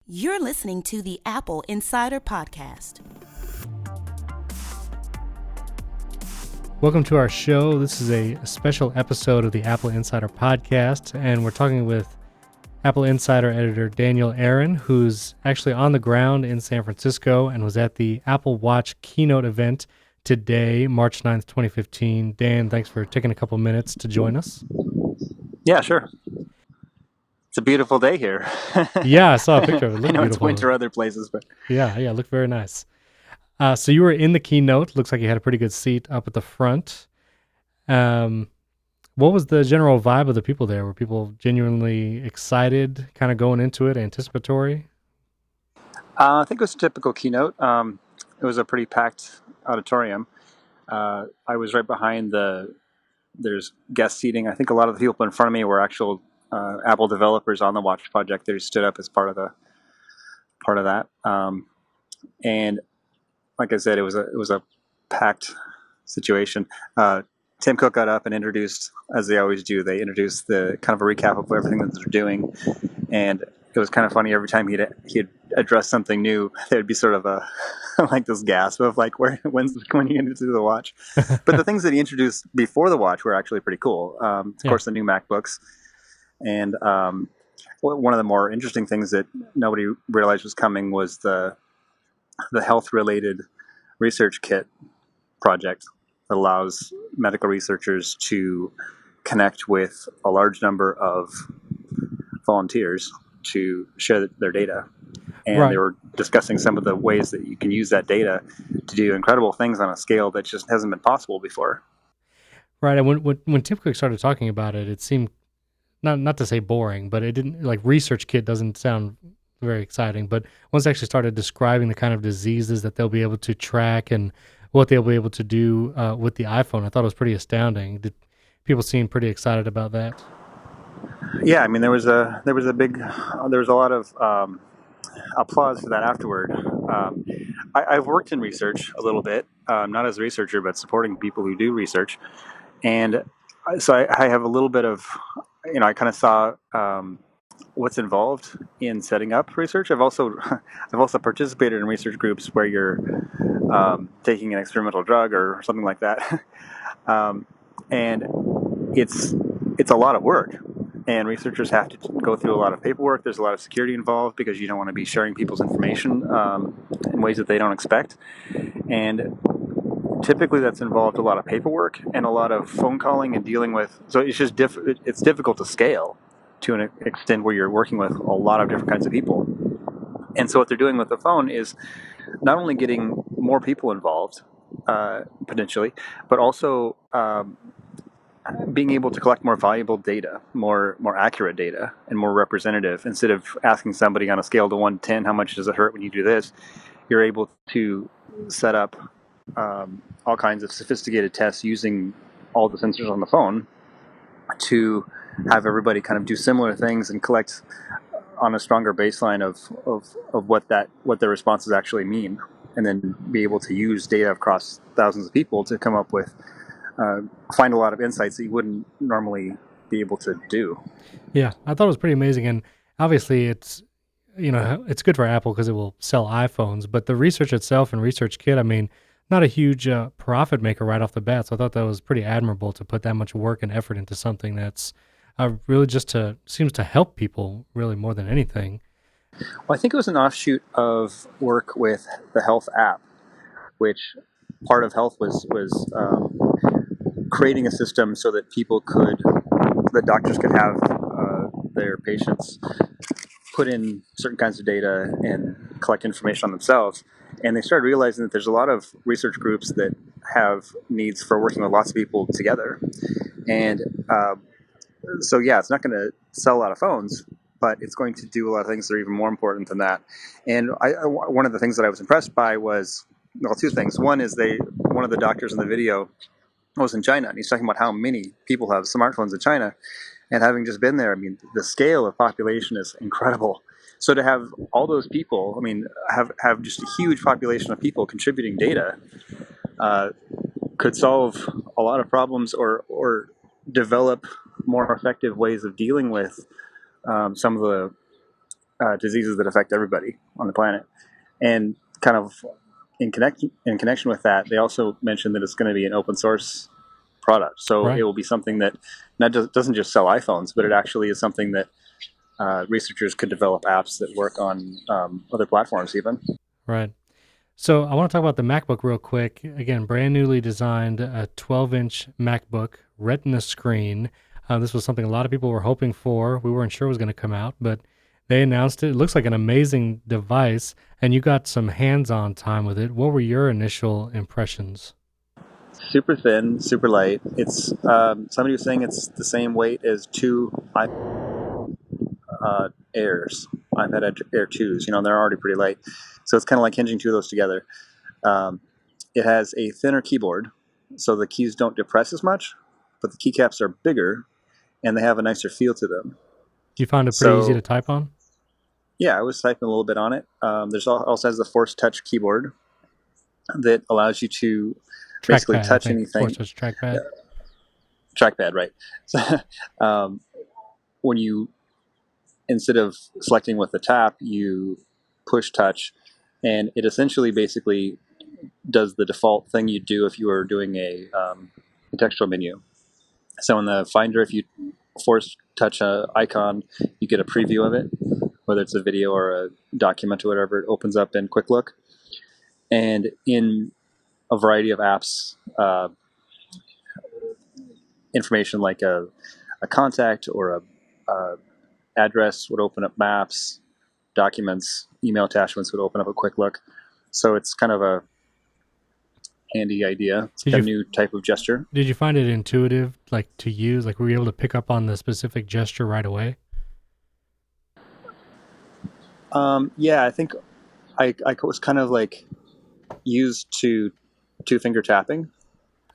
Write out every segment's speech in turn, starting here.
You're listening to the Apple Insider Podcast. Welcome to our show. This is a special episode of the Apple Insider Podcast, and we're talking with Apple Insider Editor Daniel Dilger, who's actually on the ground in San Francisco and was at the Apple Watch keynote event today, March 9th, 2015. Dan, thanks for taking a couple minutes to join us. Yeah, sure. It's a beautiful day here. Yeah, I saw a picture of it. It looked I know beautiful. it's winter other places, but Yeah, it looked very nice. So you were in the keynote. Looks like you had a pretty good seat up at the front. What was the general vibe of the people there? Were people genuinely excited, kind of going into it, anticipatory? I think it was a typical keynote. It was a pretty packed auditorium. I was right behind there's guest seating. I think a lot of the people in front of me were actual Apple developers on the Watch project. They stood up as part of that. And like I said, it was a packed situation. Tim Cook got up and introduced, as they always do, they introduced the kind of a recap of everything that they're doing. And it was kind of funny, every time he'd address something new, there'd be sort of a like this gasp of like, when are you going to do the watch? But the things that he introduced before the watch were actually pretty cool. Of course, the new MacBooks. And one of the more interesting things that nobody realized was coming was the health-related research kit project that allows medical researchers to connect with a large number of volunteers to share their data. And Right. They were discussing some of the ways that you can use that data to do incredible things on a scale that just hasn't been possible before. Right. And when Tim Cook started talking about it, it seemed not to say boring, but it didn't, like, research kit doesn't sound very exciting. But once they actually started describing the kind of diseases that they'll be able to track and what they'll be able to do with the iPhone, I thought it was pretty astounding. Did people seem pretty excited about that? Yeah, I mean, there was a lot of applause for that afterward. I've worked in research a little bit, not as a researcher, but supporting people who do research, and so I have a little bit of, I kind of saw what's involved in setting up research. I've also participated in research groups where you're taking an experimental drug or something like that, and it's a lot of work. And researchers have to go through a lot of paperwork. There's a lot of security involved because you don't want to be sharing people's information in ways that they don't expect. And typically that's involved a lot of paperwork and a lot of phone calling and dealing with. So it's just it's difficult to scale to an extent where you're working with a lot of different kinds of people. And so what they're doing with the phone is not only getting more people involved, potentially, but also being able to collect more valuable data, more accurate data, and more representative. Instead of asking somebody on a scale to 1 to 10, how much does it hurt when you do this, you're able to set up all kinds of sophisticated tests using all the sensors on the phone to have everybody kind of do similar things and collect on a stronger baseline of what their responses actually mean, and then be able to use data across thousands of people to come up with find a lot of insights that you wouldn't normally be able to do. Yeah, I thought it was pretty amazing. And obviously it's good for Apple because it will sell iPhones, but the research itself and Research Kit, I mean, not a huge profit maker right off the bat. So I thought that was pretty admirable to put that much work and effort into something that's really just seems to help people really more than anything. Well, I think it was an offshoot of work with the Health app, which part of Health was creating a system so that doctors could have their patients put in certain kinds of data and collect information on themselves. And they started realizing that there's a lot of research groups that have needs for working with lots of people together. And so, yeah, it's not going to sell a lot of phones, but it's going to do a lot of things that are even more important than that. And one of the things that I was impressed by was, well, two things. One is one of the doctors in the video was in China, and he's talking about how many people have smartphones in China. And having just been there, I mean, the scale of population is incredible. So to have all those people, I mean, have just a huge population of people contributing data could solve a lot of problems or develop more effective ways of dealing with some of the diseases that affect everybody on the planet. And kind of in connection with that, they also mentioned that it's going to be an open source product. So Right. it will be something that doesn't just sell iPhones, but it actually is something that researchers could develop apps that work on other platforms even. Right. So I want to talk about the MacBook real quick. Again, brand newly designed, a 12-inch MacBook, Retina screen. This was something a lot of people were hoping for. We weren't sure it was going to come out, but they announced it. It looks like an amazing device, and you got some hands-on time with it. What were your initial impressions? Super thin, super light. It's somebody was saying it's the same weight as two Airs, iPad Air 2s. They're already pretty light. So it's kind of like hinging two of those together. It has a thinner keyboard, so the keys don't depress as much, but the keycaps are bigger, and they have a nicer feel to them. You found it pretty easy to type on? Yeah, I was typing a little bit on it. There's also has the Force Touch keyboard that allows you to basically touch anything. Force Touch trackpad. Yeah. Trackpad, right. So, when you, instead of selecting with the tap, you push touch, and it essentially basically does the default thing you'd do if you were doing a contextual menu. So in the Finder, if you force touch an icon, you get a preview of it, whether it's a video or a document or whatever. It opens up in Quick Look. And in a variety of apps, information like a contact or a address would open up maps, documents, email attachments would open up a Quick Look. So it's kind of a handy idea. It's a new type of gesture. Did you find it intuitive, like to use? Like, were you able to pick up on the specific gesture right away? Yeah, I think I was kind of like used to two-finger tapping.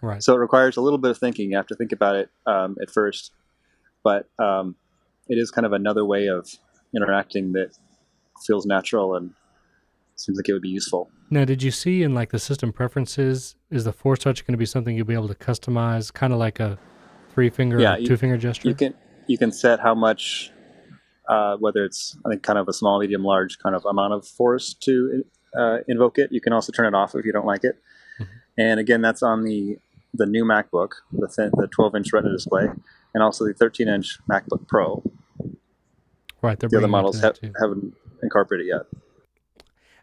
Right. So it requires a little bit of thinking. You have to think about it at first, but it is kind of another way of interacting that feels natural and seems like it would be useful. Now, did you see in like the system preferences, is the Force Touch going to be something you'll be able to customize, kind of like a 3-finger or 2-finger gesture? You can set how much, whether it's, I think, kind of a small, medium, large kind of amount of force to invoke it. You can also turn it off if you don't like it. Mm-hmm. And again, that's on the new MacBook, the 12-inch Retina display, and also the 13-inch MacBook Pro. Right. The other models haven't incorporated it yet.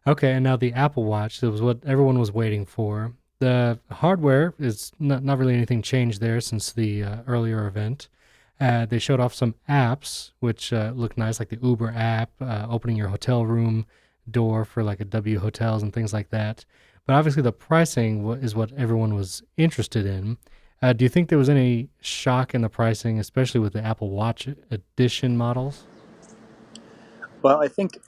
Okay, and now the Apple Watch, that was what everyone was waiting for. The hardware is not really anything changed there since the earlier event. They showed off some apps, which look nice, like the Uber app, opening your hotel room door for like a W hotels and things like that. But obviously the pricing is what everyone was interested in. Do you think there was any shock in the pricing, especially with the Apple Watch Edition models? Well, I think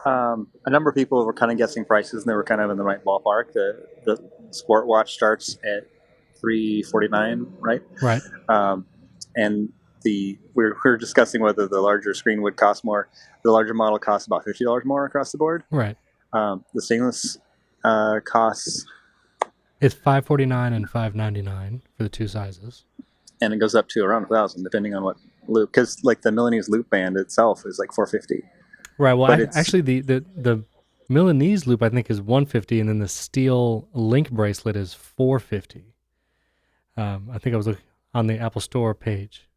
a number of people were kind of guessing prices, and they were kind of in the right ballpark. The Sport Watch starts at $349, right? Right. And we were discussing whether the larger screen would cost more. The larger model costs about $50 more across the board. Right. The stainless costs. It's $549 and $599 for the two sizes, and it goes up to around $1,000 depending on what loop. Because like the Milanese loop band itself is like $450. Right. Well, actually, the Milanese loop I think is $150, and then the steel link bracelet is $450. I think I was looking on the Apple Store page.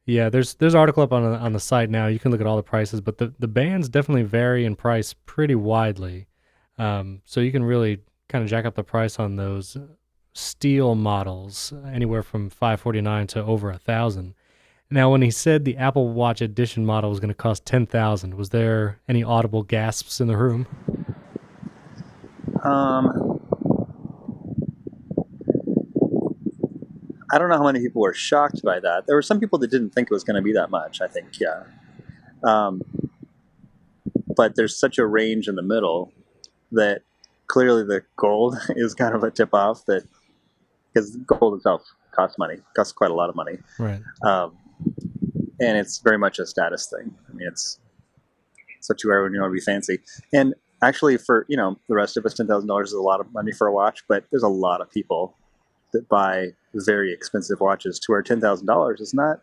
Yeah, there's an article up on the site now. You can look at all the prices, but the bands definitely vary in price pretty widely. So you can really kind of jack up the price on those steel models, anywhere from $549 to over $1,000. Now, when he said the Apple Watch Edition model was going to cost $10,000, was there any audible gasps in the room? I don't know how many people were shocked by that. There were some people that didn't think it was going to be that much, I think, yeah. But there's such a range in the middle that clearly the gold is kind of a tip-off, that because gold itself costs quite a lot of money. Right. And it's very much a status thing. I mean, it's what you wear when you want to be fancy. And actually, for the rest of us, $10,000 is a lot of money for a watch, but there's a lot of people that buy very expensive watches to where $10,000 is not.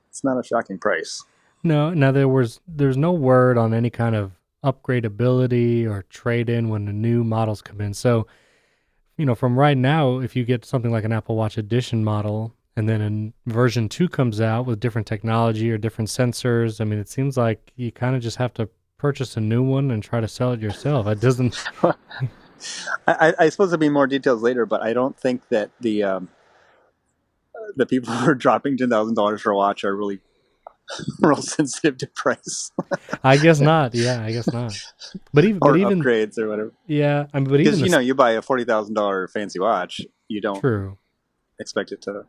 It's not a shocking price. No, there's no word on any kind of upgradability or trade-in when the new models come in. So, from right now, if you get something like an Apple Watch Edition model, and then a version 2 comes out with different technology or different sensors, I mean, it seems like you kind of just have to purchase a new one and try to sell it yourself. It doesn't. I suppose there'll be more details later, but I don't think that the people who are dropping $10,000 for a watch are really real sensitive to price I guess not. Yeah, I guess not. But even, or but even, upgrades or whatever. yeah, I mean, but even Because you buy a $40,000 fancy watch, you don't true. expect it to.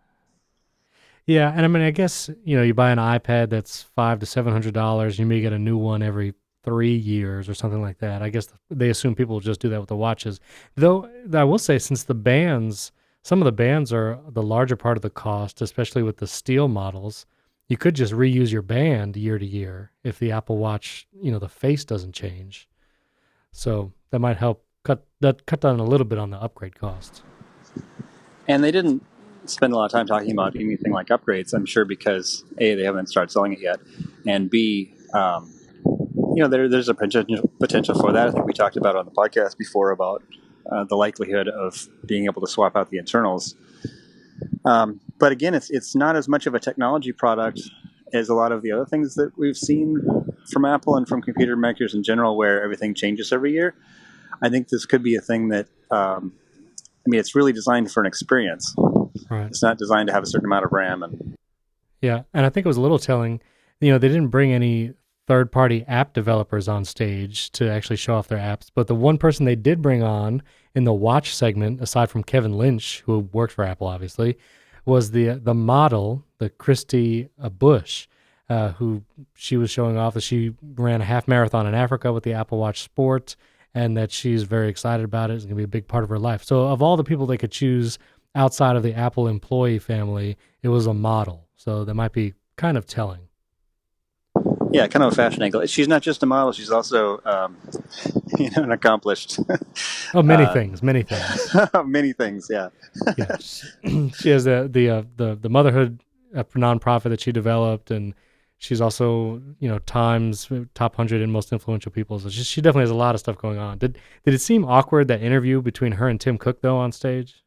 Yeah, and I mean, I guess you buy an iPad that's $500 to $700. You may get a new one every 3 years or something like that. I guess they assume people will just do that with the watches. Though I will say, since some of the bands are the larger part of the cost, especially with the steel models, you could just reuse your band year to year if the Apple Watch, the face doesn't change. So that might help cut down a little bit on the upgrade cost. And they didn't spend a lot of time talking about anything like upgrades, I'm sure, because A, they haven't started selling it yet, and B, there's a potential for that. I think we talked about on the podcast before about the likelihood of being able to swap out the internals. But again, it's not as much of a technology product as a lot of the other things that we've seen from Apple and from computer makers in general, where everything changes every year. I think this could be a thing that, it's really designed for an experience. Right. It's not designed to have a certain amount of RAM. Yeah, and I think it was a little telling. They didn't bring any third-party app developers on stage to actually show off their apps, but the one person they did bring on in the watch segment, aside from Kevin Lynch, who worked for Apple, obviously, was the model, the Christy Bush, who she was showing off that she ran a half marathon in Africa with the Apple Watch Sport, and that she's very excited about it. It's going to be a big part of her life. So of all the people they could choose outside of the Apple employee family, it was a model. So that might be kind of telling. Yeah, kind of a fashion angle. She's not just a model; she's also, an accomplished. Many things. Many things. Yeah. Yeah. She has the motherhood nonprofit that she developed, and she's also Times top 100 and most influential people. So she definitely has a lot of stuff going on. Did it seem awkward, that interview between her and Tim Cook though on stage?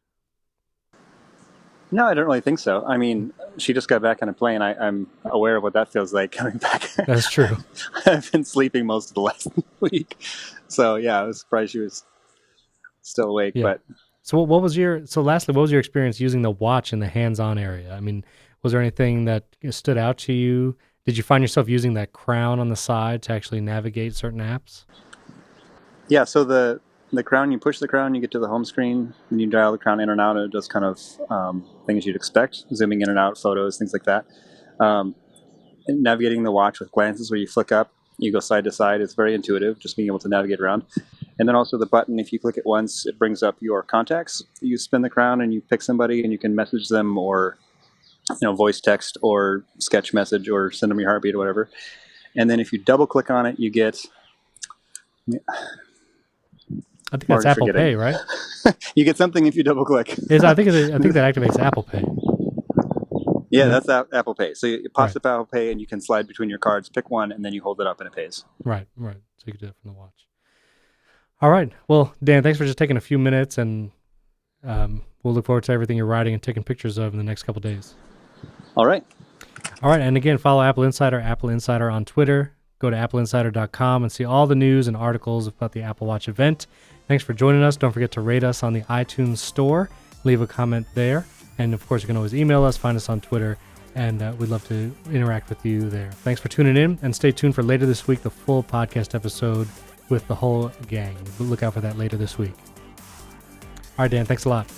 No, I don't really think so. I mean, she just got back on a plane. I'm aware of what that feels like coming back. That's true. I've been sleeping most of the last week. So, yeah, I was surprised she was still awake. Yeah. But lastly, what was your experience using the watch in the hands-on area? I mean, was there anything that stood out to you? Did you find yourself using that crown on the side to actually navigate certain apps? Yeah, so the crown, you push the crown, you get to the home screen, and you dial the crown in and out, and it does kind of things you'd expect, zooming in and out, photos, things like that. Navigating the watch with glances where you flick up, you go side to side. It's very intuitive, just being able to navigate around. And then also the button, if you click it once, it brings up your contacts. You spin the crown and you pick somebody, and you can message them or voice text or sketch message or send them your heartbeat or whatever. And then if you double click on it, you get... I think that's Apple Pay, right? You get something if you double click. I think that activates Apple Pay. Yeah, that's Apple Pay. So it pops up Apple Pay, and you can slide between your cards, pick one, and then you hold it up and it pays. Right. So you can do it from the watch. All right. Well, Dan, thanks for just taking a few minutes, and we'll look forward to everything you're writing and taking pictures of in the next couple days. All right. And again, follow Apple Insider on Twitter. Go to appleinsider.com and see all the news and articles about the Apple Watch event. Thanks for joining us. Don't forget to rate us on the iTunes Store. Leave a comment there. And, of course, you can always email us, find us on Twitter, and we'd love to interact with you there. Thanks for tuning in, and stay tuned for later this week, the full podcast episode with the whole gang. Look out for that later this week. All right, Dan, thanks a lot.